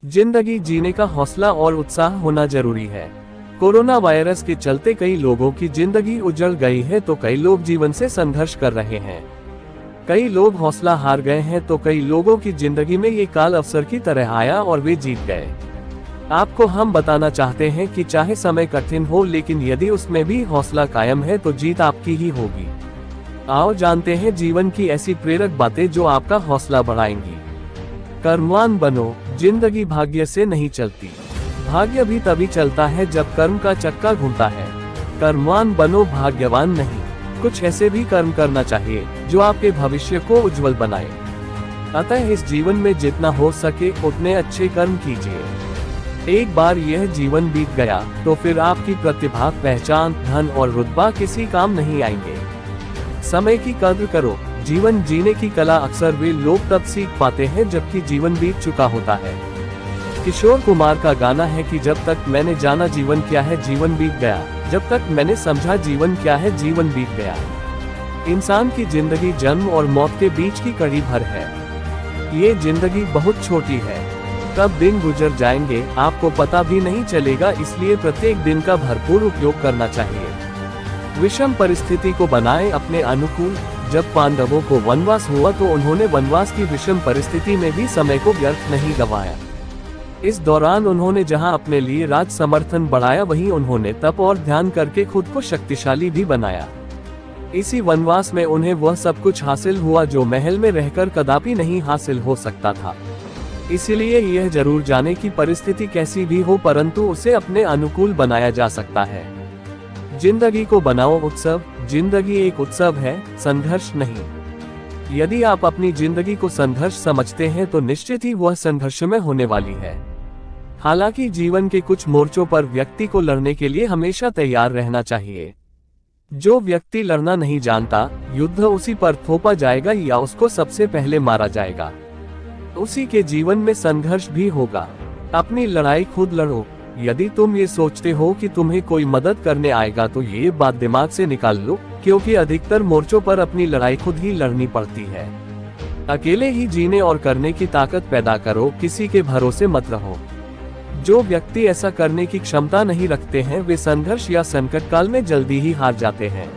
जिंदगी जीने का हौसला और उत्साह होना जरूरी है। कोरोना वायरस के चलते कई लोगों की जिंदगी उजड़ गई है तो कई लोग जीवन से संघर्ष कर रहे हैं। कई लोग हौसला हार गए हैं तो कई लोगों की जिंदगी में ये काल अवसर की तरह आया और वे जीत गए। आपको हम बताना चाहते हैं कि चाहे समय कठिन हो लेकिन यदि उसमें भी हौसला कायम है तो जीत आपकी ही होगी। आओ जानते हैं जीवन की ऐसी प्रेरक बातें जो आपका हौसला बढ़ाएंगी। कर्मवान बनो, जिंदगी भाग्य से नहीं चलती। भाग्य भी तभी चलता है जब कर्म का चक्का घूमता है। कर्मवान बनो, भाग्यवान नहीं। कुछ ऐसे भी कर्म करना चाहिए जो आपके भविष्य को उज्जवल बनाए। अतः इस जीवन में जितना हो सके उतने अच्छे कर्म कीजिए। एक बार यह जीवन बीत गया तो फिर आपकी प्रतिभा, पहचान, धन और रुतबा किसी काम नहीं आएंगे। समय की कद्र करो। जीवन जीने की कला अक्सर वे लोग तब सीख पाते हैं जबकि जीवन बीत चुका होता है। किशोर कुमार का गाना है कि जब तक मैंने जाना जीवन क्या है जीवन बीत गया, जब तक मैंने समझा जीवन क्या है जीवन बीत गया। इंसान की जिंदगी जन्म और मौत के बीच की कड़ी भर है। ये जिंदगी बहुत छोटी है। कब दिन गुजर जाएंगे आपको पता भी नहीं चलेगा, इसलिए प्रत्येक दिन का भरपूर उपयोग करना चाहिए। विषम परिस्थिति को बनाए अपने अनुकूल। जब पांडवों को वनवास हुआ तो उन्होंने वनवास की विषम परिस्थिति में भी समय को व्यर्थ नहीं गंवाया। इस दौरान उन्होंने जहां अपने लिए राज समर्थन बढ़ाया वहीं उन्होंने तप और ध्यान करके खुद को शक्तिशाली भी बनाया। इसी वनवास में उन्हें वह सब कुछ हासिल हुआ जो महल में रहकर कदापि नहीं हासिल हो सकता था। इसीलिए यह जरूर जाने की परिस्थिति कैसी भी हो परंतु उसे अपने अनुकूल बनाया जा सकता है। जिंदगी को बनाओ उत्सव। जिंदगी एक उत्सव है, संघर्ष नहीं। यदि आप अपनी जिंदगी को संघर्ष समझते हैं तो निश्चित ही वह संघर्ष में होने वाली है। हालांकि जीवन के कुछ मोर्चों पर व्यक्ति को लड़ने के लिए हमेशा तैयार रहना चाहिए। जो व्यक्ति लड़ना नहीं जानता, युद्ध उसी पर थोपा जाएगा या उसको सबसे पहले मारा जाएगा। उसी के जीवन में संघर्ष भी होगा। अपनी लड़ाई खुद लड़ो। यदि तुम ये सोचते हो कि तुम्हें कोई मदद करने आएगा तो ये बात दिमाग से निकाल लो, क्योंकि अधिकतर मोर्चों पर अपनी लड़ाई खुद ही लड़नी पड़ती है। अकेले ही जीने और करने की ताकत पैदा करो, किसी के भरोसे मत रहो। जो व्यक्ति ऐसा करने की क्षमता नहीं रखते हैं वे संघर्ष या संकट काल में जल्दी ही हार जाते हैं।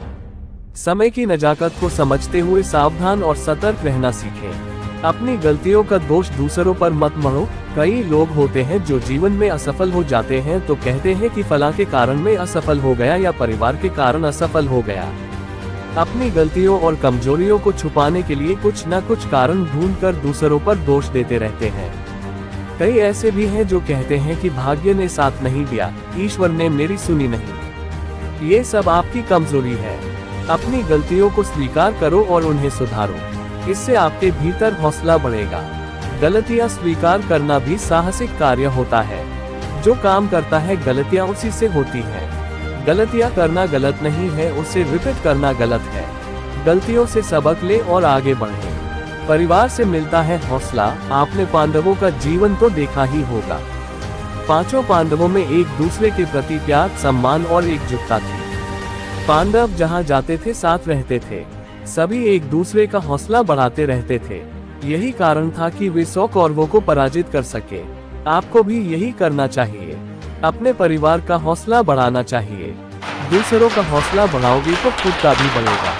समय की नजाकत को समझते हुए सावधान और सतर्क रहना सीखें। अपनी गलतियों का दोष दूसरों पर मत मढ़ो। कई लोग होते हैं जो जीवन में असफल हो जाते हैं तो कहते हैं कि फलां के कारण मैं असफल हो गया या परिवार के कारण असफल हो गया। अपनी गलतियों और कमजोरियों को छुपाने के लिए कुछ न कुछ कारण ढूंढकर दूसरों पर दोष देते रहते हैं। कई ऐसे भी हैं जो कहते हैं कि भाग्य ने साथ नहीं दिया, ईश्वर ने मेरी सुनी नहीं। ये सब आपकी कमजोरी है। अपनी गलतियों को स्वीकार करो और उन्हें सुधारो। इससे आपके भीतर हौसला बढ़ेगा। गलतियां स्वीकार करना भी साहसिक कार्य होता है। जो काम करता है गलतियां उसी से होती हैं। गलतियां करना गलत नहीं है, उसे रिपीट करना गलत है। गलतियों से सबक ले और आगे बढ़ें। परिवार से मिलता है हौसला। आपने पांडवों का जीवन तो देखा ही होगा। पांचों पांडवों में एक दूसरे के प्रति प्यार, सम्मान और एकजुटता थी। पांडव जहां जाते थे साथ रहते थे। सभी एक दूसरे का हौसला बढ़ाते रहते थे। यही कारण था कि वे 100 कौरवों को पराजित कर सके। आपको भी यही करना चाहिए। अपने परिवार का हौसला बढ़ाना चाहिए। दूसरों का हौसला बढ़ाओगे तो खुद का भी बढ़ेगा।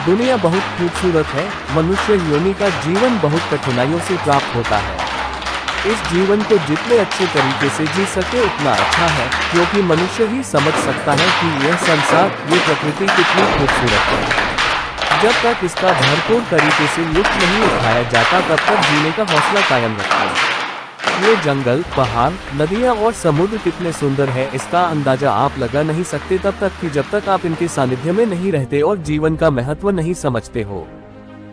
दुनिया बहुत खूबसूरत है। मनुष्य योनि का जीवन बहुत कठिनाइयों से प्राप्त होता है। इस जीवन को जितने अच्छे तरीके से जी सके उतना अच्छा है, क्योंकि मनुष्य ही समझ सकता है कि यह संसार, ये प्रकृति कितनी खूबसूरत है। जब तक इसका भरपूर तरीके से लुत्फ नहीं उठाया जाता तब तक जीने का हौसला कायम रखें। ये जंगल, पहाड़, नदियाँ और समुद्र कितने सुंदर है इसका अंदाजा आप लगा नहीं सकते तब तक कि जब तक आप इनके सानिध्य में नहीं रहते और जीवन का महत्व नहीं समझते हो।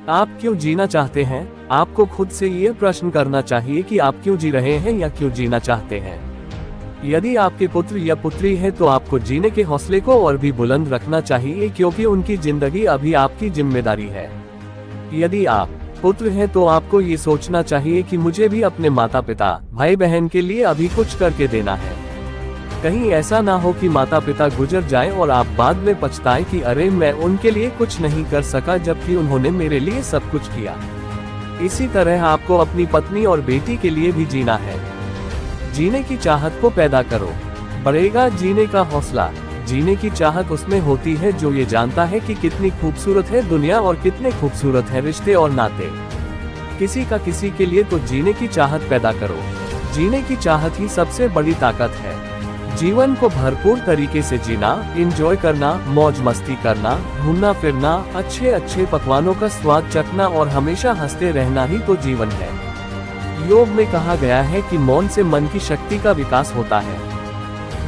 आप क्यों जीना चाहते हैं? आपको खुद से ये प्रश्न करना चाहिए कि आप क्यों जी रहे हैं या क्यों जीना चाहते हैं। यदि आपके पुत्र या पुत्री है तो आपको जीने के हौसले को और भी बुलंद रखना चाहिए, क्योंकि उनकी जिंदगी अभी आपकी जिम्मेदारी है। यदि आप पुत्र हैं तो आपको ये सोचना चाहिए कि मुझे भी अपने माता पिता, भाई बहन के लिए अभी कुछ करके देना है। कहीं ऐसा ना हो कि माता पिता गुजर जाएं और आप बाद में पछताएं कि अरे मैं उनके लिए कुछ नहीं कर सका जबकि उन्होंने मेरे लिए सब कुछ किया। इसी तरह आपको अपनी पत्नी और बेटी के लिए भी जीना है। जीने की चाहत को पैदा करो। बढ़ेगा जीने का हौसला। जीने की चाहत उसमें होती है जो ये जानता है कि कितनी खूबसूरत है दुनिया और कितने खूबसूरत है रिश्ते और नाते। किसी का किसी के लिए तो जीने की चाहत पैदा करो। जीने की चाहत ही सबसे बड़ी ताकत है। जीवन को भरपूर तरीके से जीना, एंजॉय करना, मौज मस्ती करना, घूमना फिरना, अच्छे अच्छे पकवानों का स्वाद चखना और हमेशा हंसते रहना ही तो जीवन है। योग में कहा गया है कि मौन से मन की शक्ति का विकास होता है,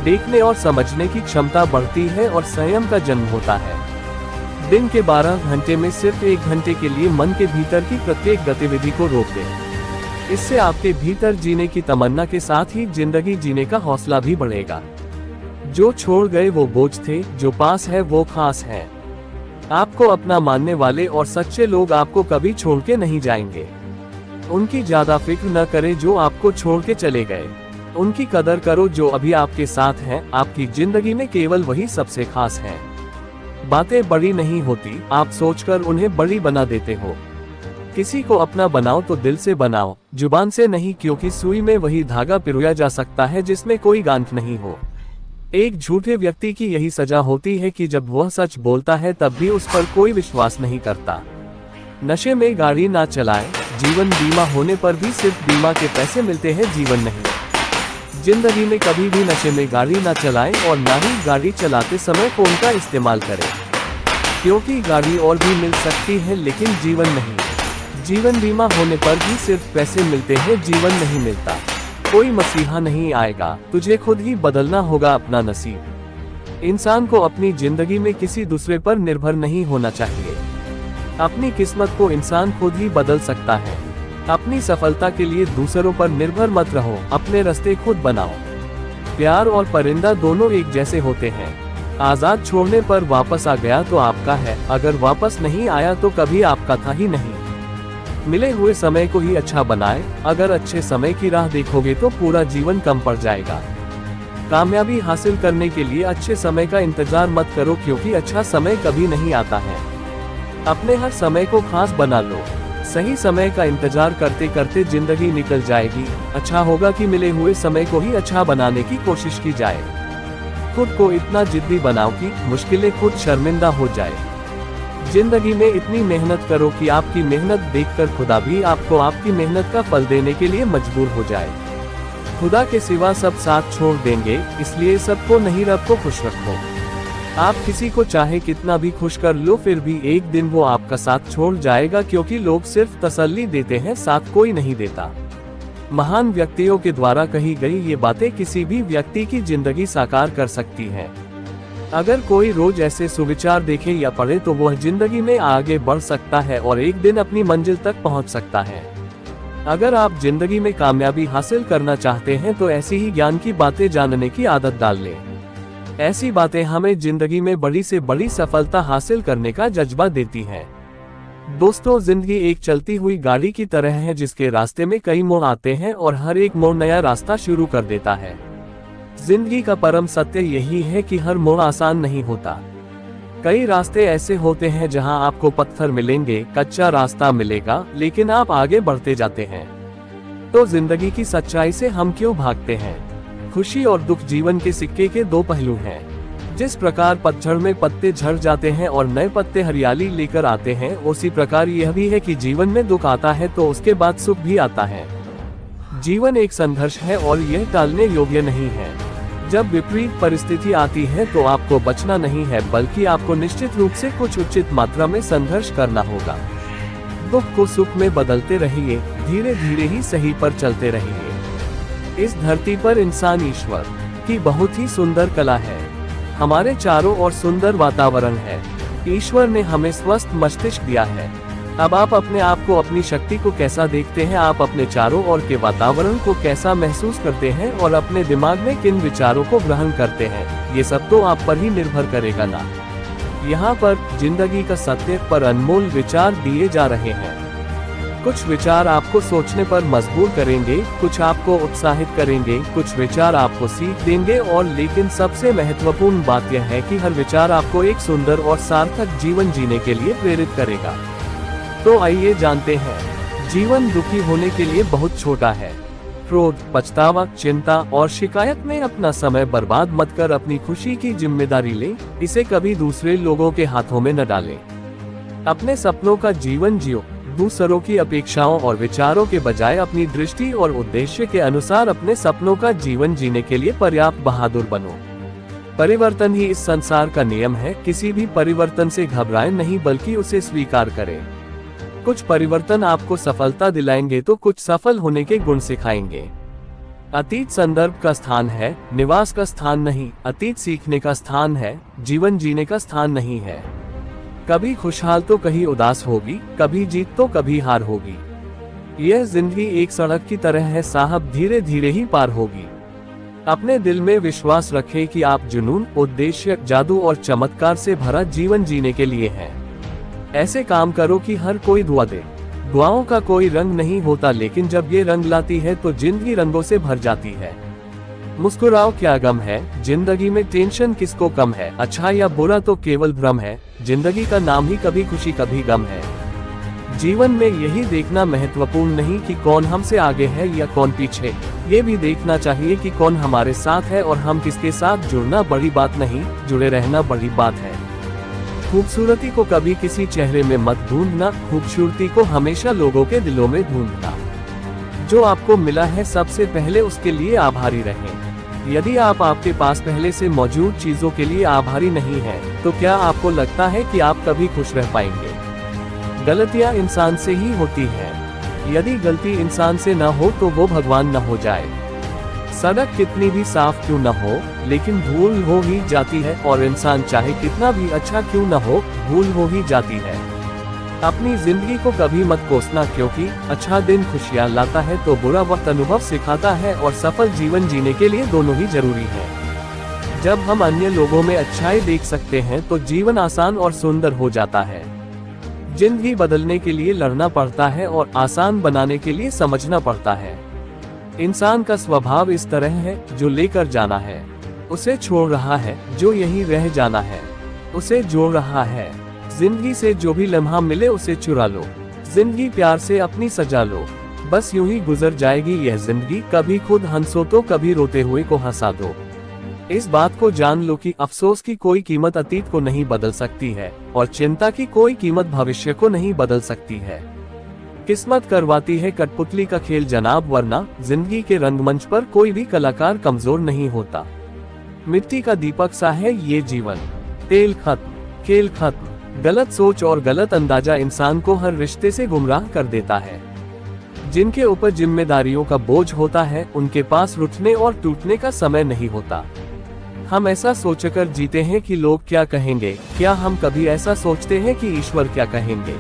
देखने और समझने की क्षमता बढ़ती है और संयम का जन्म होता है। दिन के 12 घंटे में सिर्फ 1 घंटे के लिए मन के भीतर की प्रत्येक गतिविधि को रोक दें। इससे आपके भीतर जीने की तमन्ना के साथ ही जिंदगी जीने का हौसला भी बढ़ेगा। जो छोड़ गए वो बोझ थे, जो पास है वो खास है। आपको अपना मानने वाले और सच्चे लोग आपको कभी छोड़ के नहीं जाएंगे। उनकी ज्यादा फिक्र न करें जो आपको छोड़ के चले गए। उनकी कदर करो जो अभी आपके साथ हैं। आपकी जिंदगी में केवल वही सबसे खास है। बातें बड़ी नहीं होती, आप सोचकर उन्हें बड़ी बना देते हो। किसी को अपना बनाओ तो दिल से बनाओ, जुबान से नहीं, क्योंकि सुई में वही धागा पिरोया जा सकता है जिसमें कोई गांठ नहीं हो। एक झूठे व्यक्ति की यही सजा होती है कि जब वह सच बोलता है तब भी उस पर कोई विश्वास नहीं करता। नशे में गाड़ी ना चलाएं। जीवन बीमा होने पर भी सिर्फ बीमा के पैसे मिलते हैं, जीवन नहीं। जिंदगी में कभी भी नशे में गाड़ी ना चलाएं और ना ही गाड़ी चलाते समय फोन का इस्तेमाल करें, क्योंकि गाड़ी और भी मिल सकती है लेकिन जीवन नहीं। जीवन बीमा होने पर भी सिर्फ पैसे मिलते हैं, जीवन नहीं मिलता। कोई मसीहा नहीं आएगा, तुझे खुद ही बदलना होगा अपना नसीब। इंसान को अपनी जिंदगी में किसी दूसरे पर निर्भर नहीं होना चाहिए। अपनी किस्मत को इंसान खुद ही बदल सकता है। अपनी सफलता के लिए दूसरों पर निर्भर मत रहो, अपने रास्ते खुद बनाओ। प्यार और परिंदा दोनों एक जैसे होते हैं। आजाद छोड़ने पर वापस आ गया तो आपका है, अगर वापस नहीं आया तो कभी आपका था ही नहीं। मिले हुए समय को ही अच्छा बनाए। अगर अच्छे समय की राह देखोगे तो पूरा जीवन कम पड़ जाएगा। कामयाबी हासिल करने के लिए अच्छे समय का इंतजार मत करो, क्योंकि अच्छा समय कभी नहीं आता है। अपने हर समय को खास बना लो। सही समय का इंतजार करते करते जिंदगी निकल जाएगी। अच्छा होगा कि मिले हुए समय को ही अच्छा बनाने की कोशिश की जाए। खुद को इतना जिद्दी बनाओ कि मुश्किलें खुद शर्मिंदा हो जाए। जिंदगी में इतनी मेहनत करो कि आपकी मेहनत देखकर खुदा भी आपको आपकी मेहनत का फल देने के लिए मजबूर हो जाए। खुदा के सिवा सब साथ छोड़ देंगे, इसलिए सबको नहीं, रब को खुश रखो। आप किसी को चाहे कितना भी खुश कर लो, फिर भी एक दिन वो आपका साथ छोड़ जाएगा, क्योंकि लोग सिर्फ तसल्ली देते हैं, साथ कोई नहीं देता। महान व्यक्तियों के द्वारा कही गई ये बातें किसी भी व्यक्ति की जिंदगी साकार कर सकती हैं। अगर कोई रोज ऐसे सुविचार देखे या पढ़े तो वह जिंदगी में आगे बढ़ सकता है और एक दिन अपनी मंजिल तक पहुंच सकता है। अगर आप जिंदगी में कामयाबी हासिल करना चाहते हैं तो ऐसी ही ज्ञान की बातें जानने की आदत डाल लें। ऐसी बातें हमें जिंदगी में बड़ी से बड़ी सफलता हासिल करने का जज्बा देती हैं। दोस्तों, जिंदगी एक चलती हुई गाड़ी की तरह है जिसके रास्ते में कई मोड़ आते हैं और हर एक मोड़ नया रास्ता शुरू कर देता है। जिंदगी का परम सत्य यही है कि हर मोड़ आसान नहीं होता। कई रास्ते ऐसे होते हैं जहां आपको पत्थर मिलेंगे, कच्चा रास्ता मिलेगा, लेकिन आप आगे बढ़ते जाते हैं। तो जिंदगी की सच्चाई से हम क्यों भागते हैं? खुशी और दुख जीवन के सिक्के के दो पहलू हैं। जिस प्रकार पतझड़ में पत्ते झड़ जाते हैं और नए पत्ते हरियाली लेकर आते हैं, उसी प्रकार यह भी है कि जीवन में दुख आता है तो उसके बाद सुख भी आता है। जीवन एक संघर्ष है और यह टालने योग्य नहीं है। जब विपरीत परिस्थिति आती है तो आपको बचना नहीं है, बल्कि आपको निश्चित रूप से कुछ उचित मात्रा में संघर्ष करना होगा। दुख को सुख में बदलते रहिए, धीरे धीरे ही सही पर चलते रहिए। इस धरती पर इंसान ईश्वर की बहुत ही सुंदर कला है। हमारे चारों ओर सुंदर वातावरण है। ईश्वर ने हमें स्वस्थ मस्तिष्क दिया है। अब आप अपने आप को, अपनी शक्ति को कैसा देखते हैं? आप अपने चारों ओर के वातावरण को कैसा महसूस करते हैं और अपने दिमाग में किन विचारों को ग्रहण करते हैं? ये सब तो आप पर ही निर्भर करेगा ना। यहाँ पर जिंदगी का सत्य पर अनमोल विचार दिए जा रहे हैं। कुछ विचार आपको सोचने पर मजबूर करेंगे, कुछ आपको उत्साहित करेंगे, कुछ विचार आपको सीख देंगे, और लेकिन सबसे महत्वपूर्ण बात यह है कि हर विचार आपको एक सुंदर और सार्थक जीवन जीने के लिए प्रेरित करेगा। तो आइए जानते हैं, जीवन दुखी होने के लिए बहुत छोटा है। क्रोध, पछतावा, चिंता और शिकायत में अपना समय बर्बाद मत कर अपनी खुशी की जिम्मेदारी ले। इसे कभी दूसरे लोगों के हाथों में न डालें। अपने सपनों का जीवन जियो। दूसरों की अपेक्षाओं और विचारों के बजाय अपनी दृष्टि और उद्देश्य के अनुसार अपने सपनों का जीवन जीने के लिए पर्याप्त बहादुर बनो। परिवर्तन ही इस संसार का नियम है। किसी भी परिवर्तन से घबराएं नहीं, बल्कि उसे स्वीकार करें। कुछ परिवर्तन आपको सफलता दिलाएंगे तो कुछ सफल होने के गुण सिखाएंगे। अतीत संदर्भ का स्थान है, निवास का स्थान नहीं। अतीत सीखने का स्थान है, जीवन जीने का स्थान नहीं है। कभी खुशहाल तो कहीं उदास होगी, कभी जीत तो कभी हार होगी। यह जिंदगी एक सड़क की तरह है साहब, धीरे धीरे ही पार होगी। अपने दिल में विश्वास रखें कि आप जुनून, उद्देश्य, जादू और चमत्कार से भरा जीवन जीने के लिए हैं। ऐसे काम करो कि हर कोई दुआ दे। दुआओं का कोई रंग नहीं होता, लेकिन जब ये रंग लाती है तो जिंदगी रंगों से भर जाती है। मुस्कुराओ, क्या गम है, जिंदगी में टेंशन किसको कम है। अच्छा या बुरा तो केवल भ्रम है, जिंदगी का नाम ही कभी खुशी कभी गम है। जीवन में यही देखना महत्वपूर्ण नहीं कि कौन हमसे आगे है या कौन पीछे, ये भी देखना चाहिए कि कौन हमारे साथ है और हम किसके साथ। जुड़ना बड़ी बात नहीं, जुड़े रहना बड़ी बात है। खूबसूरती को कभी किसी चेहरे में मत ढूंढना, खूबसूरती को हमेशा लोगों के दिलों में ढूंढना। जो आपको मिला है सबसे पहले उसके लिए आभारी रहें। यदि आप आपके पास पहले से मौजूद चीजों के लिए आभारी नहीं हैं, तो क्या आपको लगता है कि आप कभी खुश रह पाएंगे? गलतियां इंसान से ही होती हैं। यदि गलती इंसान से न हो तो वो भगवान न हो जाए। सड़क कितनी भी साफ क्यों न हो, लेकिन भूल हो ही जाती है, और इंसान चाहे कितना भी अच्छा क्यों न हो, भूल हो ही जाती है। अपनी जिंदगी को कभी मत कोसना, क्योंकि अच्छा दिन खुशियां लाता है तो बुरा वक्त अनुभव सिखाता है, और सफल जीवन जीने के लिए दोनों ही जरूरी है। जब हम अन्य लोगों में अच्छाई देख सकते हैं तो जीवन आसान और सुंदर हो जाता है। जिंदगी बदलने के लिए लड़ना पड़ता है और आसान बनाने के लिए समझना पड़ता है। इंसान का स्वभाव इस तरह है, जो लेकर जाना है उसे छोड़ रहा है, जो यहीं रह जाना है उसे जोड़ रहा है। जिंदगी से जो भी लम्हा मिले उसे चुरा लो, जिंदगी प्यार से अपनी सजा लो। बस यूं ही गुजर जाएगी यह जिंदगी, कभी खुद हंसो तो कभी रोते हुए को हंसा दो। इस बात को जान लो कि अफसोस की कोई कीमत अतीत को नहीं बदल सकती है, और चिंता की कोई कीमत भविष्य को नहीं बदल सकती है। किस्मत करवाती है कठपुतली का खेल जनाब, वरना जिंदगी के रंगमंच पर कोई भी कलाकार कमजोर नहीं होता। मिट्टी का दीपक सा है ये जीवन, तेल खत्म, खेल खत्म। गलत सोच और गलत अंदाजा इंसान को हर रिश्ते से गुमराह कर देता है। जिनके ऊपर जिम्मेदारियों का बोझ होता है, उनके पास रुठने और टूटने का समय नहीं होता। हम ऐसा सोचकर जीते हैं कि लोग क्या कहेंगे, क्या हम कभी ऐसा सोचते हैं कि ईश्वर क्या कहेंगे?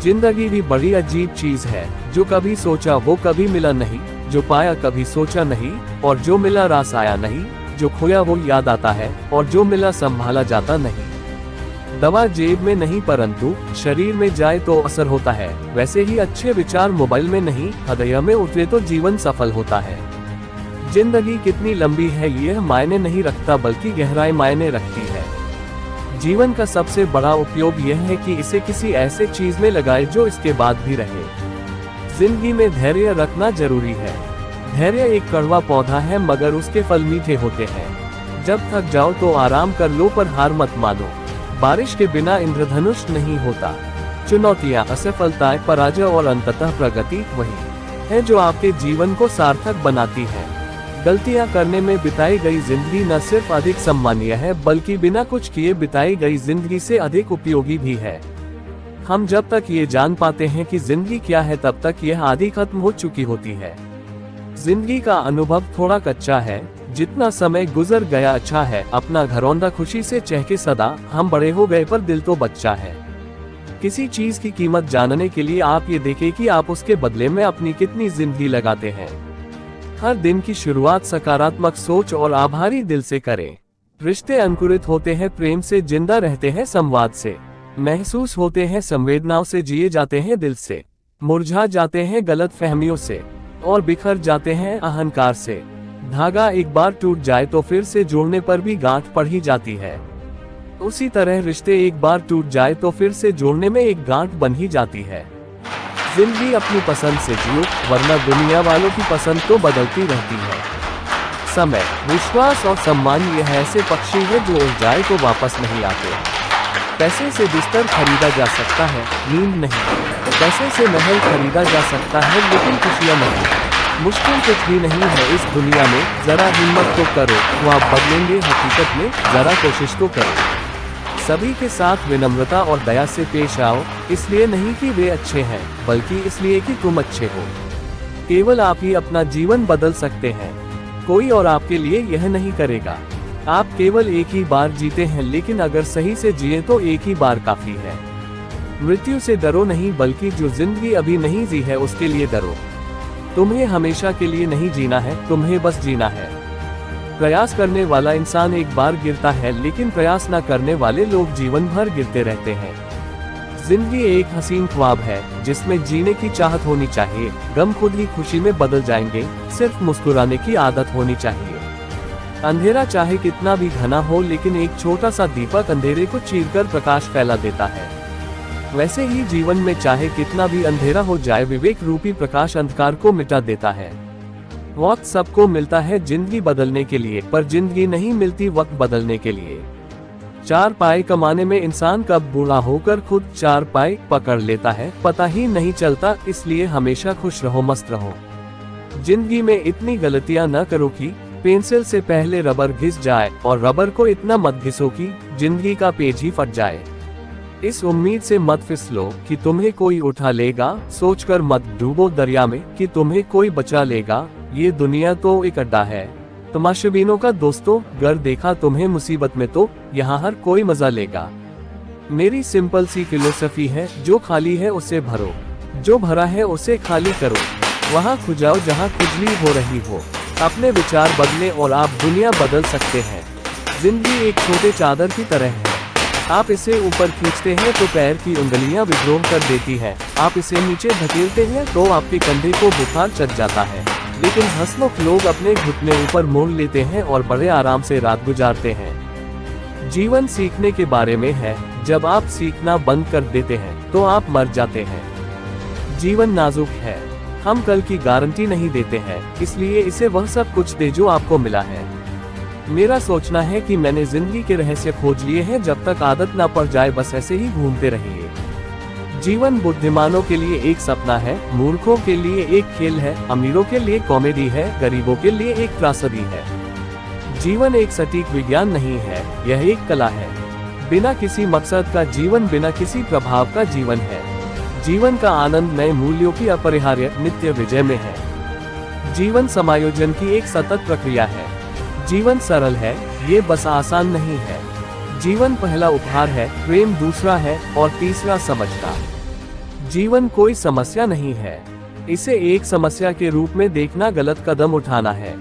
जिंदगी भी बड़ी अजीब चीज है, जो कभी सोचा वो कभी मिला नहीं, जो पाया कभी सोचा नहीं, और जो मिला रास आया नहीं, जो खोया वो याद आता है, और जो मिला संभाला जाता नहीं। दवा जेब में नहीं परंतु शरीर में जाए तो असर होता है, वैसे ही अच्छे विचार मोबाइल में नहीं, हृदय में उतरे तो जीवन सफल होता है। जिंदगी कितनी लंबी है यह मायने नहीं रखता, बल्कि गहराई मायने रखती है। जीवन का सबसे बड़ा उपयोग यह है कि इसे किसी ऐसे चीज में लगाए जो इसके बाद भी रहे। जिंदगी में धैर्य रखना जरूरी है। धैर्य एक कड़वा पौधा है, मगर उसके फल मीठे होते हैं। जब थक जाओ तो आराम कर लो, पर हार मत मानो। बारिश के बिना इंद्रधनुष नहीं होता। चुनौतियां, असफलताएं, पराजय और अंततः प्रगति वही है जो आपके जीवन को सार्थक बनाती है। गलतियां करने में बिताई गई जिंदगी न सिर्फ अधिक सम्मानीय है, बल्कि बिना कुछ किए बिताई गई जिंदगी से अधिक उपयोगी भी है। हम जब तक ये जान पाते हैं कि जिंदगी क्या है, तब तक यह आधी खत्म हो चुकी होती है। जिंदगी का अनुभव थोड़ा कच्चा है, जितना समय गुजर गया अच्छा है। अपना घरौंदा खुशी से चहके सदा, हम बड़े हो गए पर दिल तो बच्चा है। किसी चीज की कीमत जानने के लिए आप ये देखें कि आप उसके बदले में अपनी कितनी जिंदगी लगाते हैं। हर दिन की शुरुआत सकारात्मक सोच और आभारी दिल से करें। रिश्ते अंकुरित होते हैं प्रेम से, जिंदा रहते हैं संवाद से, महसूस होते हैं संवेदनाओं से, जिए जाते हैं दिल से, मुरझा जाते हैं गलत फहमियों से, और बिखर जाते हैं अहंकार से। धागा एक बार टूट जाए तो फिर से जोड़ने पर भी गांठ पड़ ही जाती है। उसी तरह रिश्ते एक बार टूट जाए तो फिर से जोड़ने में एक गांठ बन ही जाती है। जिंदगी अपनी पसंद से जियो, वरना दुनिया वालों की पसंद तो बदलती रहती है। समय, विश्वास और सम्मान यह ऐसे पक्षी है जो उड़ जाए तो वापस नहीं आते। पैसे से बिस्तर खरीदा जा सकता है, नींद नहीं। पैसे से महल खरीदा जा सकता है, लेकिन खुशियां नहीं। मुश्किल कुछ भी नहीं है इस दुनिया में, जरा हिम्मत तो करो, ख्वाब बदलेंगे हकीकत में, जरा कोशिश तो करो। सभी के साथ विनम्रता और दया से पेश आओ, इसलिए नहीं कि वे अच्छे हैं, बल्कि इसलिए कि तुम अच्छे हो। केवल आप ही अपना जीवन बदल सकते हैं, कोई और आपके लिए यह नहीं करेगा। आप केवल एक ही बार जीते हैं, लेकिन अगर सही से जिए तो एक ही बार काफी है। मृत्यु से डरो नहीं, बल्कि जो जिंदगी अभी नहीं जी है उसके लिए डरो। तुम्हें हमेशा के लिए नहीं जीना है, तुम्हें बस जीना है। प्रयास करने वाला इंसान एक बार गिरता है, लेकिन प्रयास न करने वाले लोग जीवन भर गिरते रहते हैं। जिंदगी एक हसीन ख्वाब है जिसमें जीने की चाहत होनी चाहिए। गम खुद ही खुशी में बदल जाएंगे, सिर्फ मुस्कुराने की आदत होनी चाहिए। अंधेरा चाहे कितना भी घना हो, लेकिन एक छोटा सा दीपक अंधेरे को चीरकर प्रकाश फैला देता है। वैसे ही जीवन में चाहे कितना भी अंधेरा हो जाए, विवेक रूपी प्रकाश अंधकार को मिटा देता है। वक्त सबको मिलता है जिंदगी बदलने के लिए, पर जिंदगी नहीं मिलती वक्त बदलने के लिए। 4 पाई कमाने में इंसान कब बूढ़ा होकर खुद 4 पाई पकड़ लेता है, पता ही नहीं चलता। इसलिए हमेशा खुश रहो, मस्त रहो। जिंदगी में इतनी गलतियां न करो कि पेंसिल से पहले रबर घिस जाए, और रबर को इतना मत घिसो कि जिंदगी का पेज ही फट जाए। इस उम्मीद से मत फिसलो कि तुम्हें कोई उठा लेगा, सोचकर मत डूबो दरिया में कि तुम्हें कोई बचा लेगा। ये दुनिया तो एक अड्डा है तमाशबीनों का दोस्तों, गर देखा तुम्हें मुसीबत में तो यहाँ हर कोई मजा लेगा। मेरी सिंपल सी फिलोसफी है, जो खाली है उसे भरो, जो भरा है उसे खाली करो। वहाँ खुजाओ जहाँ खुजली हो रही हो। अपने विचार बदले और आप दुनिया बदल सकते हैं। जिंदगी एक छोटे चादर की तरह है, आप इसे ऊपर खींचते हैं तो पैर की उंगलियां विद्रोह कर देती हैं। आप इसे नीचे धकेलते हैं तो आपके कंधे को बुखार चढ़ जाता है। लेकिन हंसमुख लोग अपने घुटने ऊपर मोड़ लेते हैं और बड़े आराम से रात गुजारते हैं। जीवन सीखने के बारे में है, जब आप सीखना बंद कर देते हैं तो आप मर जाते हैं। जीवन नाजुक है, हम कल की गारंटी नहीं देते हैं, इसलिए इसे वह सब कुछ दे जो आपको मिला है। मेरा सोचना है कि मैंने जिंदगी के रहस्य खोज लिए हैं, जब तक आदत ना पड़ जाए बस ऐसे ही घूमते रहिए। जीवन बुद्धिमानों के लिए एक सपना है, मूर्खों के लिए एक खेल है, अमीरों के लिए कॉमेडी है, गरीबों के लिए एक त्रासदी है। जीवन एक सटीक विज्ञान नहीं है, यह एक कला है। बिना किसी मकसद का जीवन बिना किसी प्रभाव का जीवन है। जीवन का आनंद नए मूल्यों की अपरिहार्य नित्य विजय में है। जीवन समायोजन की एक सतत प्रक्रिया है। जीवन सरल है, ये बस आसान नहीं है। जीवन पहला उपहार है, प्रेम दूसरा है, और तीसरा समझना। जीवन कोई समस्या नहीं है, इसे एक समस्या के रूप में देखना गलत कदम उठाना है।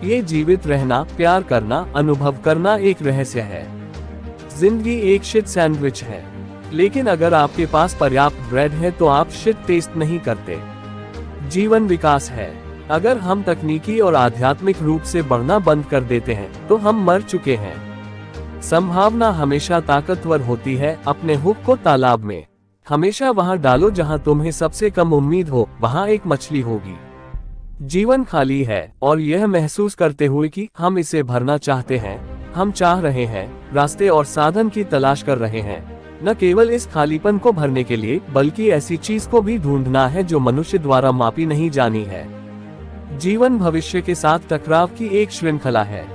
ये जीवित रहना, प्यार करना, अनुभव करना एक रहस्य है। जिंदगी एक शिट सैंडविच है, लेकिन अगर आपके पास पर्याप्त ब्रेड है तो आप शिट टेस्ट नहीं करते। जीवन विकास है, अगर हम तकनीकी और आध्यात्मिक रूप से बढ़ना बंद कर देते हैं तो हम मर चुके हैं। संभावना हमेशा ताकतवर होती है, अपने हुक को तालाब में हमेशा वहां डालो जहां तुम्हें सबसे कम उम्मीद हो, वहां एक मछली होगी। जीवन खाली है, और यह महसूस करते हुए कि हम इसे भरना चाहते हैं। हम चाह रहे हैं, रास्ते और साधन की तलाश कर रहे हैं, न केवल इस खालीपन को भरने के लिए, बल्कि ऐसी चीज को भी ढूंढना है जो मनुष्य द्वारा मापी नहीं जानी है। जीवन भविष्य के साथ टकराव की एक श्रृंखला है।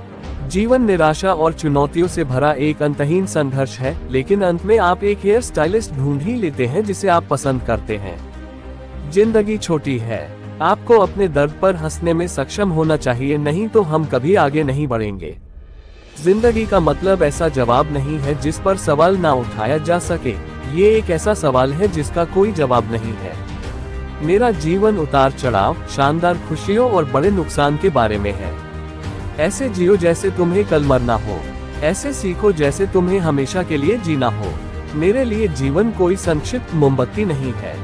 जीवन निराशा और चुनौतियों से भरा एक अंतहीन संघर्ष है, लेकिन अंत में आप एक हेयर स्टाइलिस्ट ढूंढ ही लेते हैं जिसे आप पसंद करते हैं। जिंदगी छोटी है, आपको अपने दर्द पर हंसने में सक्षम होना चाहिए, नहीं तो हम कभी आगे नहीं बढ़ेंगे। जिंदगी का मतलब ऐसा जवाब नहीं है जिस पर सवाल ना उठाया जा सके, ये एक ऐसा सवाल है जिसका कोई जवाब नहीं है। मेरा जीवन उतार चढ़ाव, शानदार खुशियों और बड़े नुकसान के बारे में है। ऐसे जियो जैसे तुम्हें कल मरना हो, ऐसे सीखो जैसे तुम्हें हमेशा के लिए जीना हो। मेरे लिए जीवन कोई संक्षिप्त मोमबत्ती नहीं है,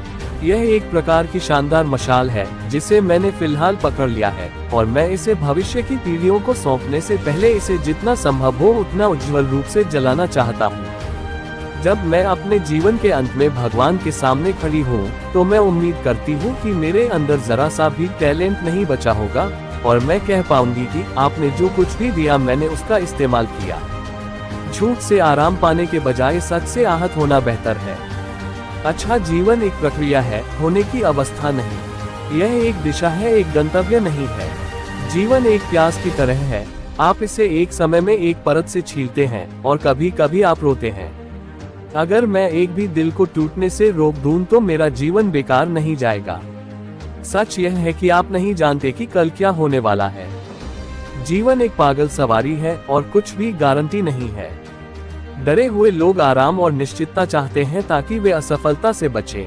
यह एक प्रकार की शानदार मशाल है जिसे मैंने फिलहाल पकड़ लिया है, और मैं इसे भविष्य की पीढ़ियों को सौंपने से पहले इसे जितना संभव हो उतना उज्जवल रूप से जलाना चाहता हूँ। जब मैं अपने जीवन के अंत में भगवान के सामने खड़ी हूँ, तो मैं उम्मीद करती हूँ कि मेरे अंदर जरा सा भी टैलेंट नहीं बचा होगा, और मैं कह पाऊंगी कि आपने जो कुछ भी दिया मैंने उसका इस्तेमाल किया। झूठ से आराम पाने के बजाय सच से आहत होना बेहतर है। अच्छा जीवन एक प्रक्रिया है, होने की अवस्था नहीं। यह एक दिशा है, एक गंतव्य नहीं है। जीवन एक प्यास की तरह है, आप इसे एक समय में एक परत से छीलते हैं और कभी कभी आप रोते हैं। अगर मैं एक भी दिल को टूटने से रोक दूं तो मेरा जीवन बेकार नहीं जाएगा। सच यह है कि आप नहीं जानते कि कल क्या होने वाला है। जीवन एक पागल सवारी है और कुछ भी गारंटी नहीं है। डरे हुए लोग आराम और निश्चितता चाहते हैं ताकि वे असफलता से बचें।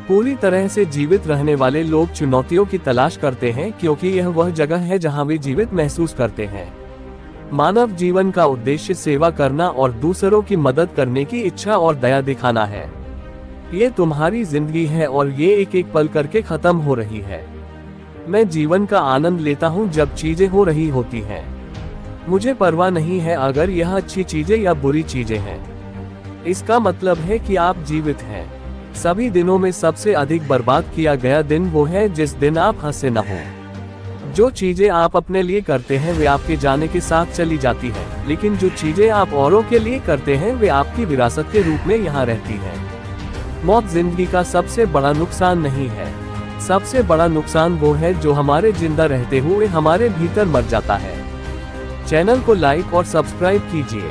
पूरी तरह से जीवित रहने वाले लोग चुनौतियों की तलाश करते हैं, क्योंकि यह वह जगह है जहां वे जीवित महसूस करते हैं। मानव जीवन का उद्देश्य सेवा करना और दूसरों की मदद करने की इच्छा और दया दिखाना है। ये तुम्हारी जिंदगी है और ये एक एक पल करके खत्म हो रही है। मैं जीवन का आनंद लेता हूँ जब चीजें हो रही होती हैं। मुझे परवाह नहीं है अगर यह अच्छी चीजें या बुरी चीजें हैं। इसका मतलब है कि आप जीवित हैं। सभी दिनों में सबसे अधिक बर्बाद किया गया दिन वो है जिस दिन आप हंसे न हो। जो चीजें आप अपने लिए करते हैं वे आपके जाने के साथ चली जाती हैं, लेकिन जो चीजें आप औरों के लिए करते हैं वे आपकी विरासत के रूप में यहाँ रहती हैं। मौत जिंदगी का सबसे बड़ा नुकसान नहीं है। सबसे बड़ा नुकसान वो है जो हमारे जिंदा रहते हुए हमारे भीतर मर जाता है। चैनल को लाइक और सब्सक्राइब कीजिए।